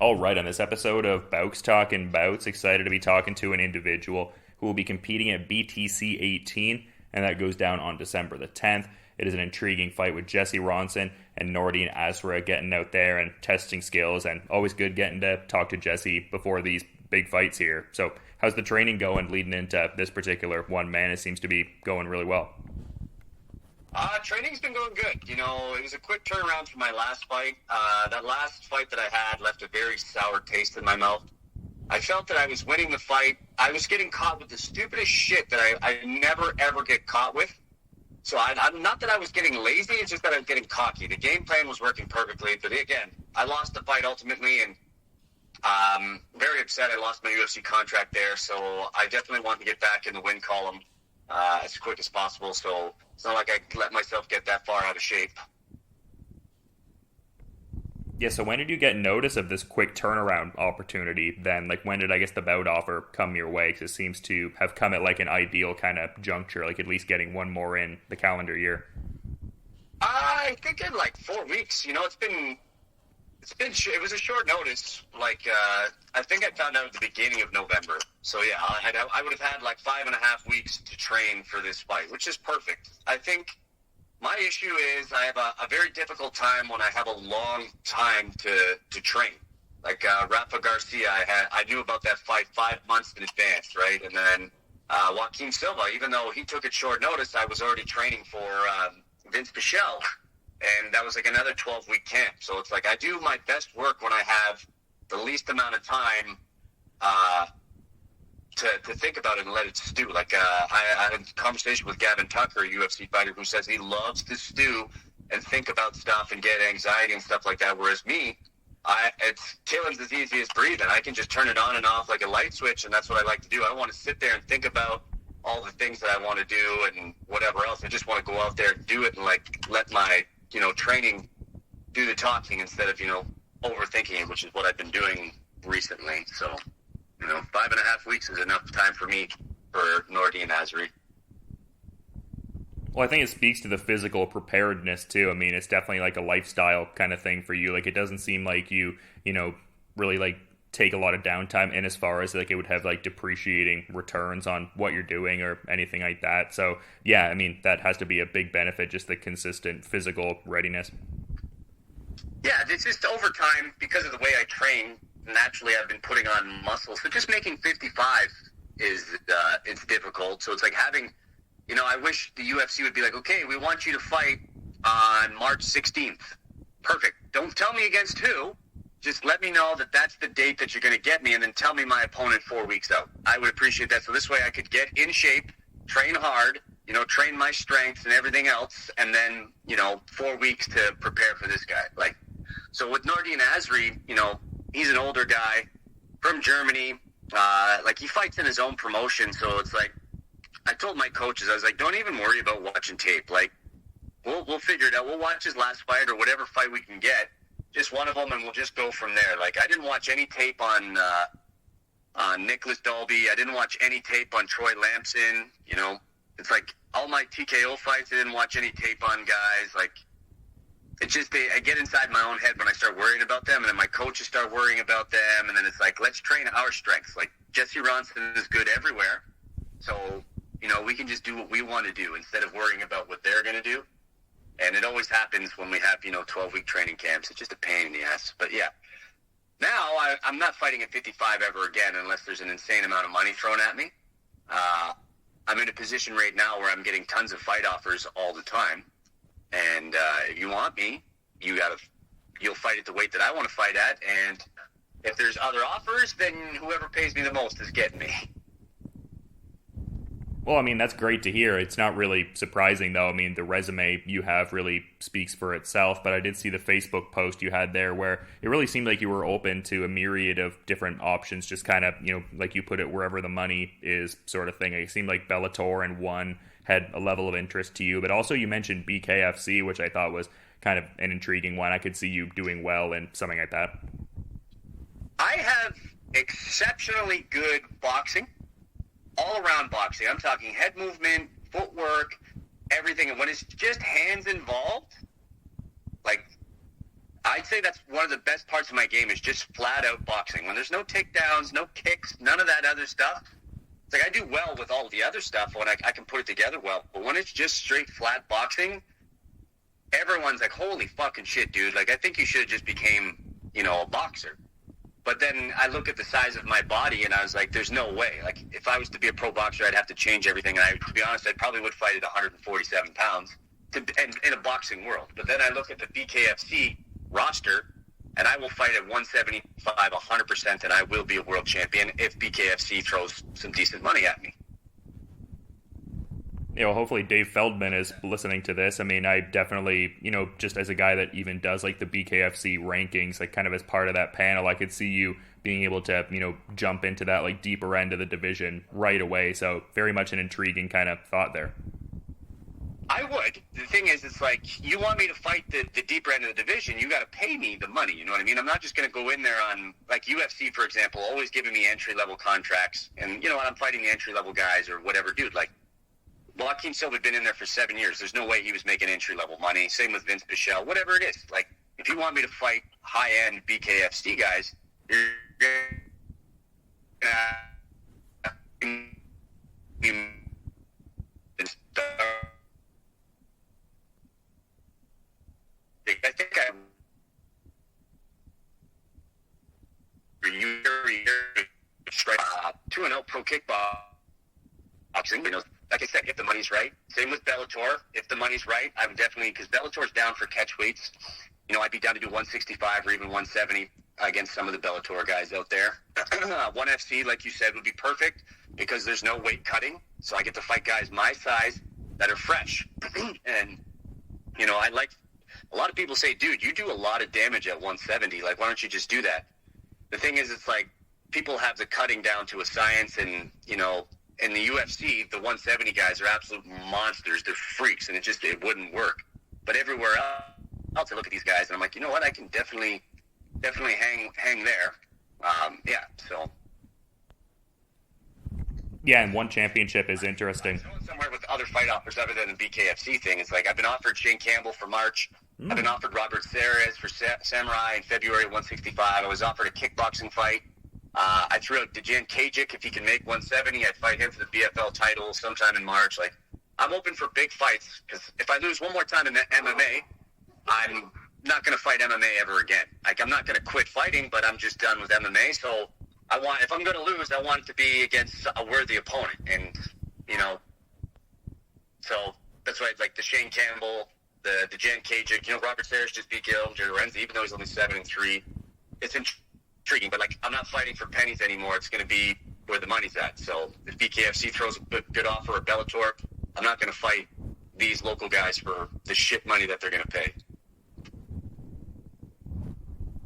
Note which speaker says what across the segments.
Speaker 1: All right, on this episode of Bowks Talking Bouts, excited to be talking to an individual who will be competing at BTC 18, and that goes down on December the 10th. It is an intriguing fight with Jesse Ronson and Nordin Asrih getting out there and testing skills, and always good getting to talk to Jesse before these big fights here. So, how's the training going leading into this particular one, man? It seems to be going really well.
Speaker 2: Training's been going good. You know, it was a quick turnaround from my last fight. That last fight that I had left a very sour taste in my mouth. I felt that I was winning the fight. I was getting caught with the stupidest shit that I never, ever get caught with. So I'm not that I was getting lazy, it's just that I was getting cocky. The game plan was working perfectly, but again, I lost the fight ultimately, and very upset I lost my UFC contract there, so I definitely want to get back in the win column as quick as possible, so it's not like I let myself get that far out of shape.
Speaker 1: Yeah, so when did you get notice of this quick turnaround opportunity then? Like, when did, I guess, the bout offer come your way? Because it seems to have come at, like, an ideal kind of juncture, like at least getting one more in the calendar year.
Speaker 2: I think in, like, 4 weeks. You know, it was a short notice. Like, I think I found out at the beginning of November. So, yeah, I would have had, like, 5.5 weeks to train for this fight, which is perfect. I think my issue is I have a very difficult time when I have a long time to train. Like Rafa Garcia, I knew about that fight 5 months in advance, right? And then Joaquin Silva, even though he took it short notice, I was already training for Vince Pichel, and that was like another 12-week camp. So it's like I do my best work when I have the least amount of time to think about it and let it stew. Like I had a conversation with Gavin Tucker, a UFC fighter, who says he loves to stew and think about stuff and get anxiety and stuff like that. Whereas me, killing's as easy as breathing. I can just turn it on and off like a light switch, and that's what I like to do. I don't want to sit there and think about all the things that I want to do and whatever else. I just want to go out there and do it and like let my training do the talking instead of overthinking it, which is what I've been doing recently. So 5.5 weeks is enough time for me for Nordin Asrih.
Speaker 1: Well, I think it speaks to the physical preparedness, too. I mean, it's definitely like a lifestyle kind of thing for you. Like, it doesn't seem like you really, like, take a lot of downtime in as far as, like, it would have, like, depreciating returns on what you're doing or anything like that. So, yeah, I mean, that has to be a big benefit, just the consistent physical readiness.
Speaker 2: Yeah, it's just over time, because of the way I train, naturally I've been putting on muscle. So just making 55 is it's difficult. So it's like having, I wish the UFC would be like, okay, we want you to fight on March 16th. Perfect. Don't tell me against who. Just let me know that that's the date that you're going to get me, and then tell me my opponent 4 weeks out. I would appreciate that. So this way I could get in shape, train hard, train my strengths and everything else, and then, 4 weeks to prepare for this guy. Like, so with Nordin Asrih, he's an older guy from Germany. Like, he fights in his own promotion, so it's like, I told my coaches, I was like, don't even worry about watching tape. Like, we'll figure it out. We'll watch his last fight or whatever fight we can get, just one of them, and we'll just go from there. Like, I didn't watch any tape on Nicholas Dalby. I didn't watch any tape on Troy Lampson. It's like all my TKO fights, I didn't watch any tape on guys. Like, it's just I get inside my own head when I start worrying about them, and then my coaches start worrying about them, and then it's like, let's train our strengths. Like, Jesse Ronson is good everywhere, so we can just do what we want to do instead of worrying about what they're going to do. And it always happens when we have 12-week training camps. It's just a pain in the ass. But yeah, now I'm not fighting at 55 ever again unless there's an insane amount of money thrown at me. I'm in a position right now where I'm getting tons of fight offers all the time. And if you want me, you'll fight at the weight that I want to fight at. And if there's other offers, then whoever pays me the most is getting me.
Speaker 1: Well, I mean, that's great to hear. It's not really surprising, though. I mean, the resume you have really speaks for itself, but I did see the Facebook post you had there where it really seemed like you were open to a myriad of different options, just kind of, like you put it, wherever the money is sort of thing. It seemed like Bellator and ONE had a level of interest to you, but also you mentioned BKFC, which I thought was kind of an intriguing one. I could see you doing well in something like that.
Speaker 2: I have exceptionally good boxing. All-around boxing. I'm talking head movement, footwork, everything. And when it's just hands involved, like, I'd say that's one of the best parts of my game is just flat out boxing. When there's no takedowns, no kicks, none of that other stuff. It's like I do well with all the other stuff when I can put it together well. But when it's just straight flat boxing, everyone's like, holy fucking shit, dude. Like, I think you should have just became, a boxer. But then I look at the size of my body and I was like, there's no way. Like, if I was to be a pro boxer, I'd have to change everything. And to be honest, I probably would fight at 147 pounds in a boxing world. But then I look at the BKFC roster, and I will fight at 175 100%, and I will be a world champion if BKFC throws some decent money at me.
Speaker 1: Hopefully Dave Feldman is listening to this. I mean, I definitely, just as a guy that even does like the BKFC rankings, like kind of as part of that panel, I could see you being able to, jump into that like deeper end of the division right away. So very much an intriguing kind of thought there.
Speaker 2: I would. The thing is, it's like, you want me to fight the deeper end of the division, you got to pay me the money, you know what I mean? I'm not just going to go in there on, like UFC, for example, always giving me entry-level contracts. And, I'm fighting the entry-level guys or whatever. Dude, like, Joaquin Silva had been in there for 7 years. There's no way he was making entry-level money. Same with Vince Pichel, whatever it is. Like, if you want me to fight high-end BKFC guys, you're I think I 2-0 pro kickboxing. Like I said, if the money's right. Same with Bellator. If the money's right, I'm definitely, because Bellator's down for catch weights. I'd be down to do 165 or even 170 against some of the Bellator guys out there. 1FC, like you said, would be perfect because there's no weight cutting. So I get to fight guys my size that are fresh. And, I like, a lot of people say, dude, you do a lot of damage at 170. Like, why don't you just do that? The thing is, it's like, people have the cutting down to a science, and, in the UFC, the 170 guys are absolute monsters. They're freaks, and it wouldn't work. But everywhere else, I look at these guys, and I'm like, you know what? I can definitely hang there. So.
Speaker 1: Yeah, and one championship is interesting.
Speaker 2: I'm going somewhere with other fight offers other than the BKFC thing. It's like, I've been offered Shane Campbell for March. I've been offered Robert Serres for Samurai in February 165. I was offered a kickboxing fight. I threw out Dejan Kajic. If he can make 170, I'd fight him for the BFL title sometime in March. Like, I'm open for big fights, because if I lose one more time in the MMA, I'm not going to fight MMA ever again. Like, I'm not going to quit fighting, but I'm just done with MMA. So if I'm going to lose, I want it to be against a worthy opponent. And, so that's why, like, the Shane Campbell, the Dejan Kajic, Robert Serres just beat Guillermo Lorenzi, even though he's only 7-3. It's intriguing, but, like, I'm not fighting for pennies anymore. It's going to be where the money's at. So if BKFC throws a good offer, or Bellator, I'm not going to fight these local guys for the shit money that they're going to pay.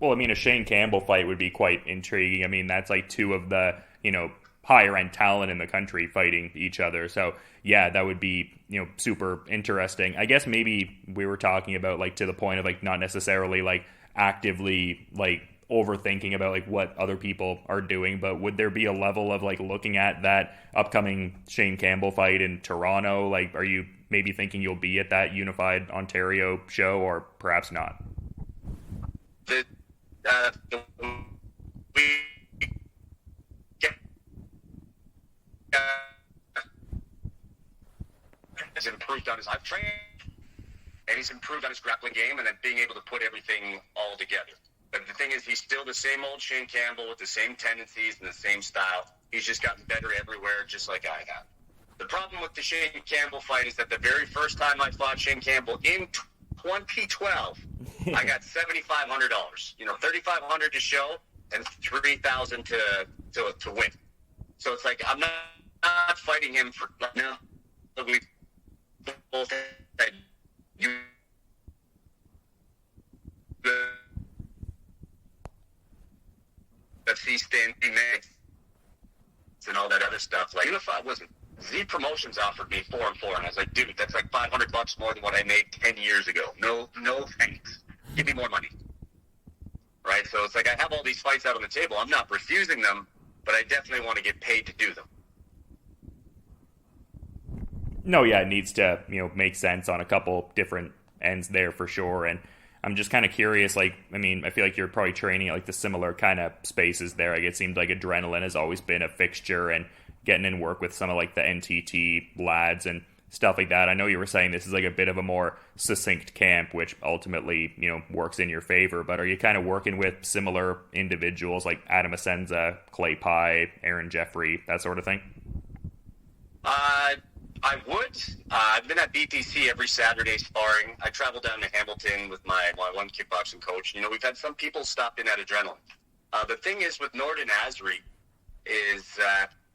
Speaker 1: Well, I mean, a Shane Campbell fight would be quite intriguing. I mean, that's like two of the, higher end talent in the country fighting each other. So yeah, that would be, super interesting. I guess maybe we were talking about, like, to the point of, like, not necessarily like actively like overthinking about like what other people are doing, but would there be a level of like looking at that upcoming Shane Campbell fight in Toronto? Like, are you maybe thinking you'll be at that Unified Ontario show, or perhaps not?
Speaker 2: Has improved on his I've trained, and he's improved on his grappling game, and then being able to put everything all together. But the thing is, he's still the same old Shane Campbell with the same tendencies and the same style. He's just gotten better everywhere, just like I have. The problem with the Shane Campbell fight is that the very first time I fought Shane Campbell in 2012, I got $7,500. $3,500 to show and $3,000 to win. So it's like, I'm not fighting him for now. We both had UFC standing next and all that other stuff. Like, Unified wasn't. Z Promotions offered me 4-4, and I was like, dude, that's like $500 more than what I made 10 years ago. No thanks. Give me more money. Right? So it's like, I have all these fights out on the table. I'm not refusing them, but I definitely want to get paid to do them.
Speaker 1: No, yeah, it needs to, make sense on a couple different ends there for sure. And I'm just kind of curious, like, I mean, I feel like you're probably training at like the similar kind of spaces there. Like, it seems like adrenaline has always been a fixture, and getting in work with some of like the NTT lads and stuff like that. I know you were saying this is like a bit of a more succinct camp, which ultimately, you know, works in your favor, but are you kind of working with similar individuals like Adam Asenza, Clay Pye, Aaron Jeffrey, that sort of thing?
Speaker 2: I would. I've been at BTC every Saturday sparring. I travel down to Hamilton with my one kickboxing coach. You know, we've had some people stop in at Adrenaline. The thing is with Nordin Asrih is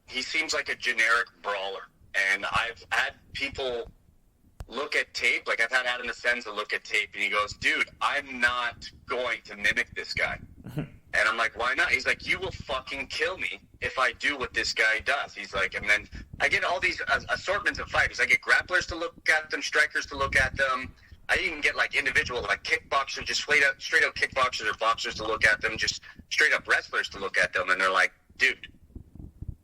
Speaker 2: he seems like a generic brawler. And I've had people look at tape, like I've had Adam Asenza look at tape, and he goes, dude, I'm not going to mimic this guy. And I'm like, why not? He's like, you will fucking kill me if I do what this guy does. He's like, and then I get all these assortments of fighters. I get grapplers to look at them, strikers to look at them. I even get like individual, like kickboxers, just straight out kickboxers or boxers to look at them, just straight up wrestlers to look at them. And they're like, dude,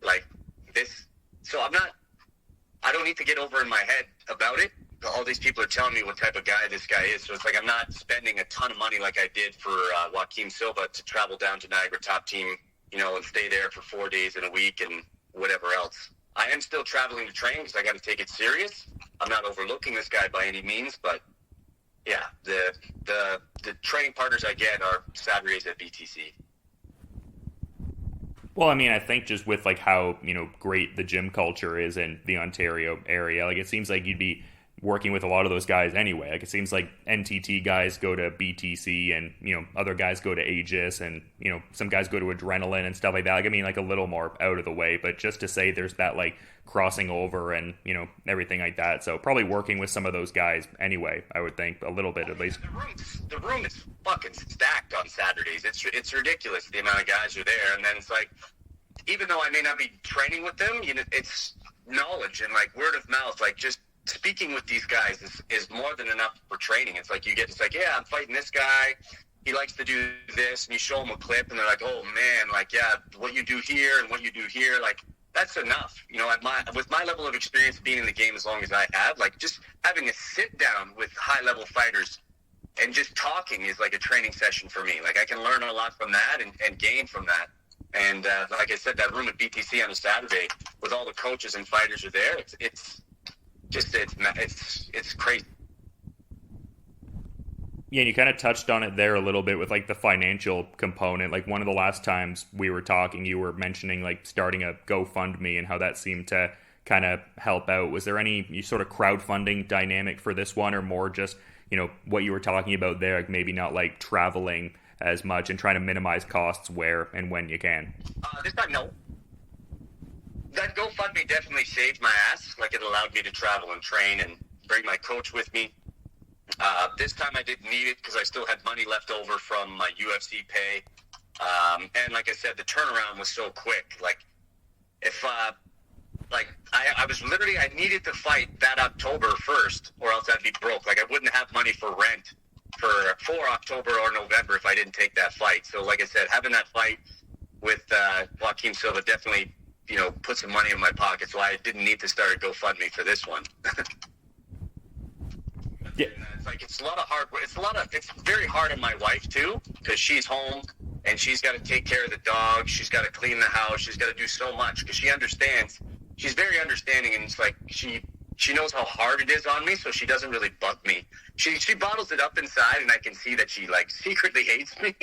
Speaker 2: like this. So I don't need to get over in my head about it. All these people are telling me what type of guy this guy is. So it's like I'm not spending a ton of money like I did for Joaquim Silva to travel down to Niagara Top Team, you know, and stay there for 4 days in a week and whatever else. I am still traveling to train because I got to take it serious. I'm not overlooking this guy by any means, but yeah, the training partners I get are Saturdays at BTC.
Speaker 1: Well, I mean, I think just with like how, you know, great the gym culture is in the Ontario area, like it seems like you'd be working with a lot of those guys anyway. Like it seems like NTT guys go to BTC, and, you know, other guys go to Aegis, and, you know, some guys go to Adrenaline and stuff like that. Like, I mean, like a little more out of the way, but just to say there's that like crossing over and, you know, everything like that. So probably working with some of those guys anyway, I would think, a little bit at least.
Speaker 2: The room is fucking stacked on Saturdays. It's ridiculous the amount of guys are there. And then it's like, even though I may not be training with them, you know, it's knowledge and like word of mouth, like just speaking with these guys is more than enough for training. It's like it's like, yeah, I'm fighting this guy. He likes to do this, and you show them a clip, and they're like, oh man, like, yeah, what you do here and what you do here, like, that's enough. You know, with my level of experience being in the game as long as I have, like, just having a sit down with high level fighters and just talking is like a training session for me. Like, I can learn a lot from that and gain from that. And like I said, that room at BTC on a Saturday with all the coaches and fighters are there. It's crazy.
Speaker 1: Yeah, and you kind of touched on it there a little bit with like the financial component. Like one of the last times we were talking, you were mentioning like starting a GoFundMe and how that seemed to kind of help out. Was there any sort of crowdfunding dynamic for this one, or more just, you know, what you were talking about there, like maybe not like traveling as much and trying to minimize costs where and when you can?
Speaker 2: This time, no. That GoFundMe definitely saved my ass. Like, it allowed me to travel and train and bring my coach with me. This time I didn't need it because I still had money left over from my UFC pay. And like I said, the turnaround was so quick. Like, if, I was literally, I needed to fight that October 1st, or else I'd be broke. Like, I wouldn't have money for rent for October or November if I didn't take that fight. So, like I said, having that fight with Joaquim Silva definitely, you know, put some money in my pocket, so I didn't need to start a GoFundMe for this one.
Speaker 1: Yeah.
Speaker 2: It's like, it's a lot of hard work. It's very hard on my wife too, because she's home and she's got to take care of the dog. She's got to clean the house. She's got to do so much because she understands. She's very understanding, and it's like she knows how hard it is on me, so she doesn't really bug me. She bottles it up inside, and I can see that she like secretly hates me.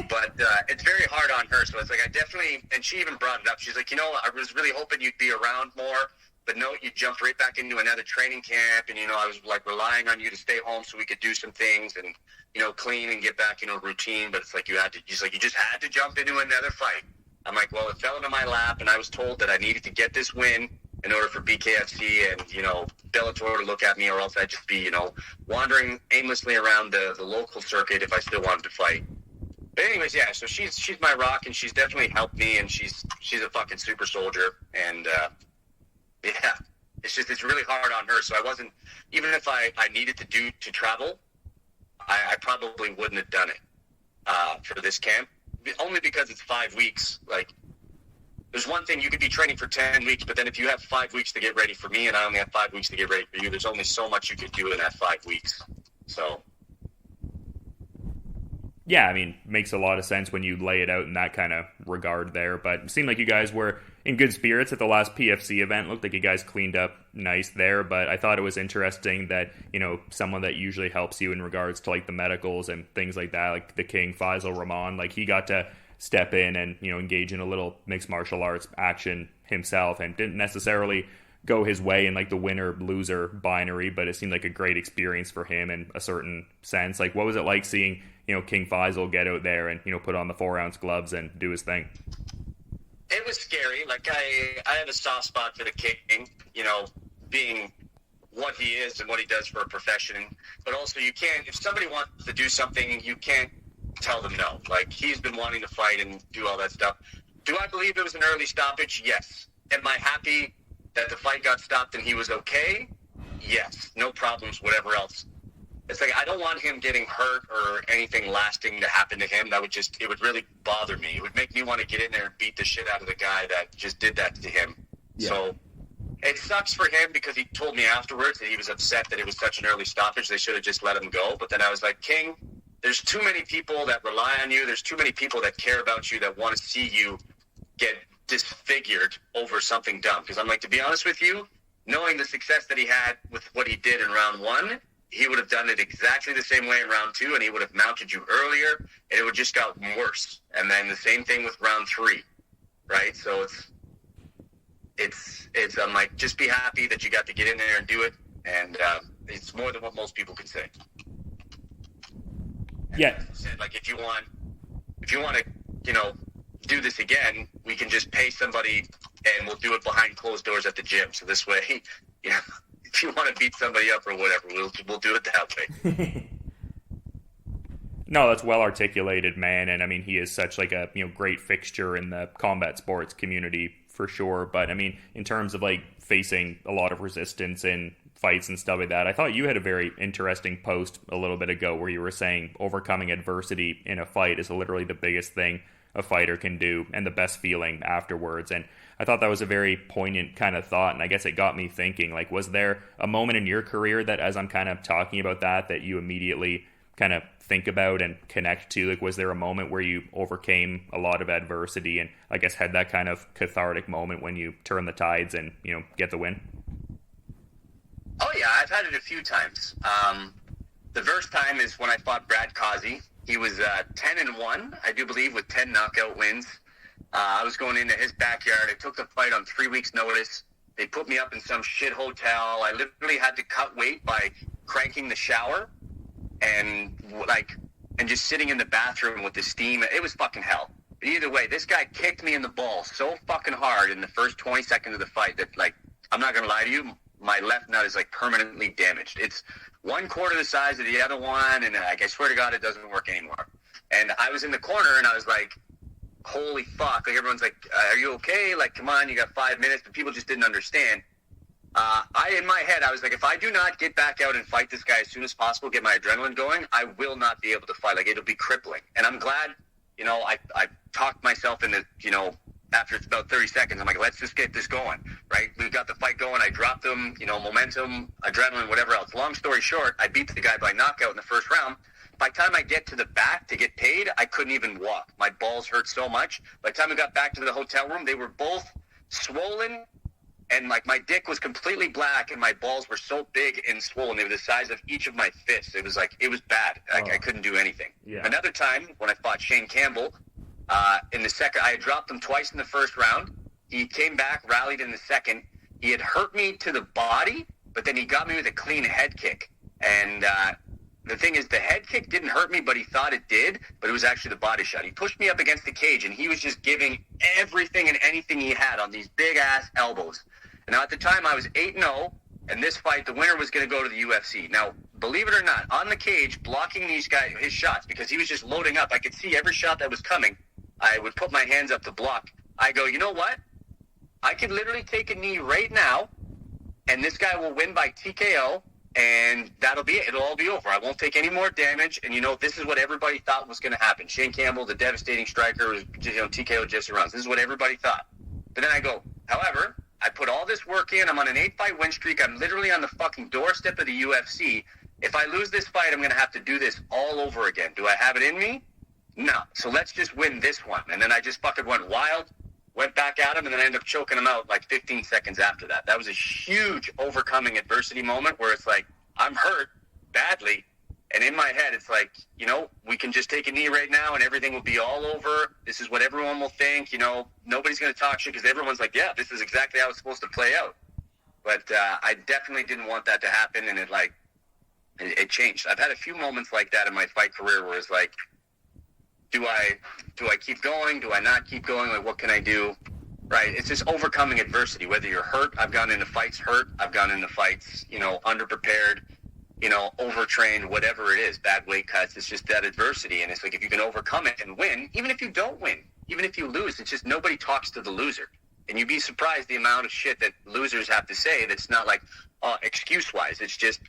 Speaker 2: But it's very hard on her, so it's like I definitely. And she even brought it up. She's like, you know, I was really hoping you'd be around more, but no, you jumped right back into another training camp, and you know, I was like relying on you to stay home so we could do some things and, you know, clean and get back in a routine. But it's like you just had to jump into another fight. I'm like, well, it fell into my lap, and I was told that I needed to get this win in order for BKFC and, you know, Bellator to look at me, or else I'd just be, you know, wandering aimlessly around the local circuit if I still wanted to fight. But anyways, yeah, so she's my rock, and she's definitely helped me, and she's a fucking super soldier. And, yeah, it's really hard on her. So I wasn't, even if I needed to travel, I probably wouldn't have done it for this camp. Only because it's 5 weeks. Like, there's one thing, you could be training for 10 weeks, but then if you have 5 weeks to get ready for me and I only have 5 weeks to get ready for you, there's only so much you could do in that 5 weeks. So.
Speaker 1: Yeah, I mean, makes a lot of sense when you lay it out in that kind of regard there. But it seemed like you guys were in good spirits at the last PFC event. Looked like you guys cleaned up nice there. But I thought it was interesting that, someone that usually helps you in regards to like the medicals and things like that, like the King Faisal Rahman, like he got to step in and, engage in a little mixed martial arts action himself and didn't necessarily go his way in like the winner loser binary, but it seemed like a great experience for him in a certain sense. Like, what was it like seeing King Faisal get out there and put on the 4-ounce gloves and do his thing?
Speaker 2: It was scary. Like, I have a soft spot for the King, being what he is and what he does for a profession. But also, you can't, if somebody wants to do something, you can't tell them no. Like, he's been wanting to fight and do all that stuff. Do I believe it was an early stoppage? Yes. Am I happy that the fight got stopped and he was okay? Yes. No problems, whatever else. It's like, I don't want him getting hurt or anything lasting to happen to him. It would really bother me. It would make me want to get in there and beat the shit out of the guy that just did that to him. Yeah. So it sucks for him because he told me afterwards that he was upset that it was such an early stoppage. They should have just let him go. But then I was like, King, there's too many people that rely on you. There's too many people that care about you, that want to see you get disfigured over something dumb. Because I'm like, to be honest with you, knowing the success that he had with what he did in round 1, he would have done it exactly the same way in round 2, and he would have mounted you earlier, and it would just got worse. And then the same thing with round 3, right? So it's I'm like, just be happy that you got to get in there and do it, and it's more than what most people could say. And
Speaker 1: yeah.
Speaker 2: Said, like, if you want to, do this again, we can just pay somebody and we'll do it behind closed doors at the gym. So this way, if you want to beat somebody up or whatever, we'll do it that way.
Speaker 1: No, that's well articulated, man. And I mean, he is such like a great fixture in the combat sports community for sure. But I mean, in terms of like facing a lot of resistance in fights and stuff like that, I thought you had a very interesting post a little bit ago where you were saying overcoming adversity in a fight is literally the biggest thing a fighter can do and the best feeling afterwards. And I thought that was a very poignant kind of thought, and I guess it got me thinking, like, was there a moment in your career that, as I'm kind of talking about that you immediately kind of think about and connect to? Like, was there a moment where you overcame a lot of adversity and I guess had that kind of cathartic moment when you turn the tides and get the win?
Speaker 2: Oh yeah, I've had it a few times. The first time is when I fought Brad Kazi. He was 10-1, I do believe, with 10 knockout wins. I was going into his backyard. I took the fight on 3 weeks' notice. They put me up in some shit hotel. I literally had to cut weight by cranking the shower and just sitting in the bathroom with the steam. It was fucking hell. But either way, this guy kicked me in the balls so fucking hard in the first 20 seconds of the fight that, like, I'm not going to lie to you, my left nut is, like, permanently damaged. It's 1/4 the size of the other one, and I swear to God, it doesn't work anymore. And I was in the corner, and I was like, holy fuck. Like, everyone's like, are you okay? Like, come on, you got 5 minutes. But people just didn't understand. In my head, I was like, if I do not get back out and fight this guy as soon as possible, get my adrenaline going, I will not be able to fight. Like, it'll be crippling. And I'm glad, I talked myself into, after about 30 seconds, I'm like, let's just get this going, right? We got the fight going. I dropped him, momentum, adrenaline, whatever else. Long story short, I beat the guy by knockout in the first round. By the time I get to the back to get paid, I couldn't even walk. My balls hurt so much. By the time I got back to the hotel room, they were both swollen, and like my dick was completely black, and my balls were so big and swollen. They were the size of each of my fists. It was bad. I couldn't do anything. Yeah. Another time when I fought Shane Campbell, in the second, I had dropped him twice in the first round. He came back, rallied in the second. He had hurt me to the body, but then he got me with a clean head kick. And the thing is, the head kick didn't hurt me, but he thought it did, but it was actually the body shot. He pushed me up against the cage, and he was just giving everything and anything he had on these big-ass elbows. And now, at the time, I was 8-0, and this fight, the winner was going to go to the UFC. Now, believe it or not, on the cage, blocking these guys, his shots, because he was just loading up. I could see every shot that was coming. I would put my hands up to block. I go, you know what? I could literally take a knee right now, and this guy will win by TKO, and that'll be it. It'll all be over. I won't take any more damage, and, this is what everybody thought was going to happen. Shane Campbell, the devastating striker, was TKO Jesse Rounds. This is what everybody thought. But then I go, however, I put all this work in. I'm on an 8-fight win streak. I'm literally on the fucking doorstep of the UFC. If I lose this fight, I'm going to have to do this all over again. Do I have it in me? no. So let's just win this one. And then I just fucking went wild, went back at him, and then I ended up choking him out like 15 seconds after that. That was a huge overcoming adversity moment where it's like, I'm hurt badly. And in my head, it's like, we can just take a knee right now and everything will be all over. This is what everyone will think. Nobody's going to talk shit because everyone's like, yeah, this is exactly how it's supposed to play out. But I definitely didn't want that to happen, and it changed. I've had a few moments like that in my fight career where it's like, do I keep going? Do I not keep going? Like, what can I do? Right? It's just overcoming adversity. Whether you're hurt, I've gone into fights hurt. I've gone into fights, underprepared, overtrained, whatever it is, bad weight cuts. It's just that adversity. And it's like, if you can overcome it and win, even if you don't win, even if you lose, it's just nobody talks to the loser. And you'd be surprised the amount of shit that losers have to say that's not like excuse-wise. It's just,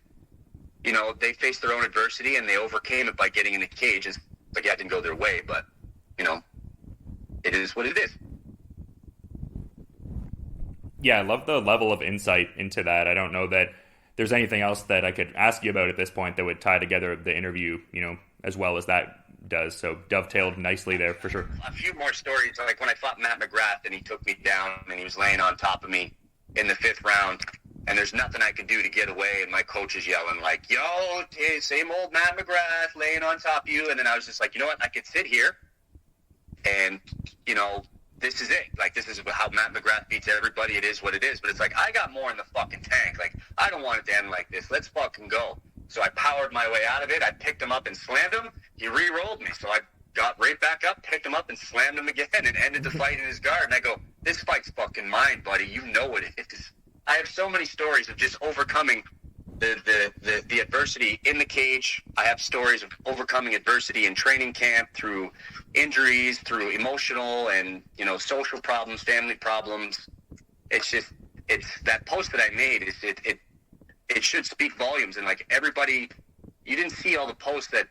Speaker 2: they faced their own adversity and they overcame it by getting in the cage. It's like, yeah, it didn't go their way, but, it is what it is.
Speaker 1: Yeah, I love the level of insight into that. I don't know that there's anything else that I could ask you about at this point that would tie together the interview, as well as that does. So dovetailed nicely there for sure.
Speaker 2: A few more stories, like when I fought Matt McGrath and he took me down and he was laying on top of me in the 5th round, and there's nothing I could do to get away, and my coach is yelling like, yo, same old Matt McGrath laying on top of you. And then I was just like, you know what, I could sit here and, this is it. Like, this is how Matt McGrath beats everybody. It is what it is. But it's like, I got more in the fucking tank. Like, I don't want it to end like this. Let's fucking go. So I powered my way out of it. I picked him up and slammed him. He re-rolled me. So I got right back up, picked him up, and slammed him again and ended the fight in his guard. And I go, this fight's fucking mine, buddy. You know what it is. I have so many stories of just overcoming the adversity in the cage. I have stories of overcoming adversity in training camp, through injuries, through emotional and social problems, family problems. It's that post that I made is it should speak volumes. And like, everybody, you didn't see all the posts that,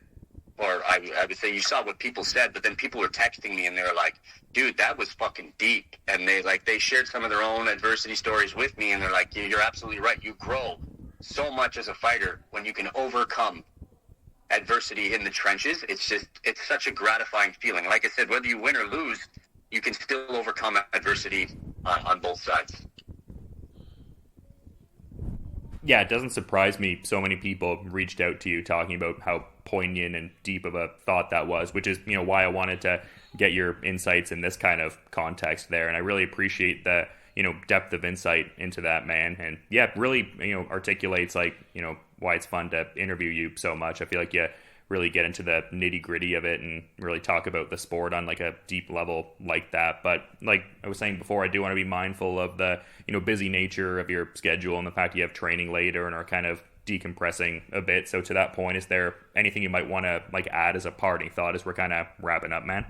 Speaker 2: or I would say you saw what people said, but then people were texting me and they were like, dude, that was fucking deep. And they shared some of their own adversity stories with me, and they're like, you're absolutely right. You grow so much as a fighter when you can overcome adversity in the trenches. It's such a gratifying feeling. Like I said, whether you win or lose, you can still overcome adversity on both sides.
Speaker 1: Yeah, it doesn't surprise me so many people reached out to you talking about how poignant and deep of a thought that was, which is, why I wanted to get your insights in this kind of context there. And I really appreciate the, depth of insight into that, man. And yeah, really, articulates like, why it's fun to interview you so much. I feel like you really get into the nitty gritty of it and really talk about the sport on like a deep level like that. But like I was saying before, I do want to be mindful of the, busy nature of your schedule and the fact you have training later and are kind of decompressing a bit. So to that point, is there anything you might want to like add as a parting thought as we're kind of wrapping up, man?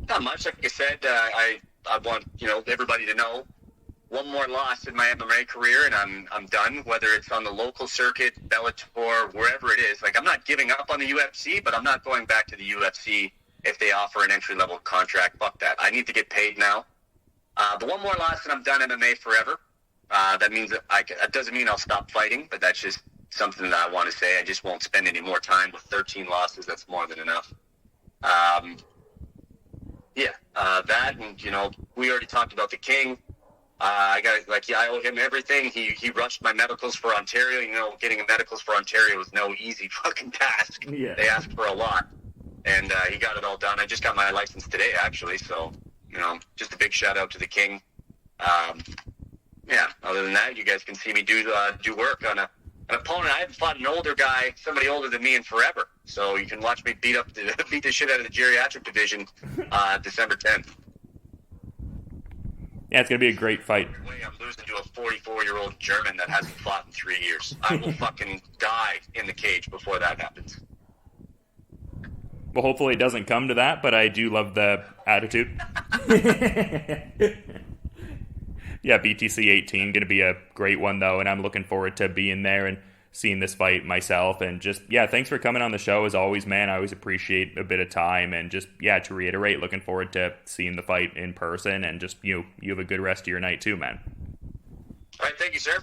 Speaker 2: Not much. Like I said, I want everybody to know, one more loss in my MMA career and I'm done. Whether it's on the local circuit, Bellator, wherever it is. Like, I'm not giving up on the UFC, but I'm not going back to the UFC if they offer an entry level contract. Fuck that. I need to get paid now. But one more loss and I'm done MMA forever. That means that doesn't mean I'll stop fighting, but that's just something that I want to say. I just won't spend any more time with 13 losses. That's more than enough. That, and we already talked about the King. I owe him everything. He rushed my medicals for Ontario. Getting medicals for Ontario was no easy fucking task. Yeah. They asked for a lot, and he got it all done. I just got my license today, actually. So, just a big shout out to the King. Other than that, you guys can see me do work on an opponent. I haven't fought an older guy, somebody older than me, in forever. So you can watch me beat the shit out of the geriatric division December 10th.
Speaker 1: Yeah, it's going to be a great fight.
Speaker 2: I'm losing to a 44-year-old German that hasn't fought in 3 years. I will fucking die in the cage before that happens.
Speaker 1: Well, hopefully it doesn't come to that, but I do love the attitude. Yeah, BTC 18, going to be a great one, though, and I'm looking forward to being there and seeing this fight myself. And just, thanks for coming on the show as always, man. I always appreciate a bit of time. And just, to reiterate, looking forward to seeing the fight in person. And just, you have a good rest of your night too, man.
Speaker 2: All right, thank you, sir.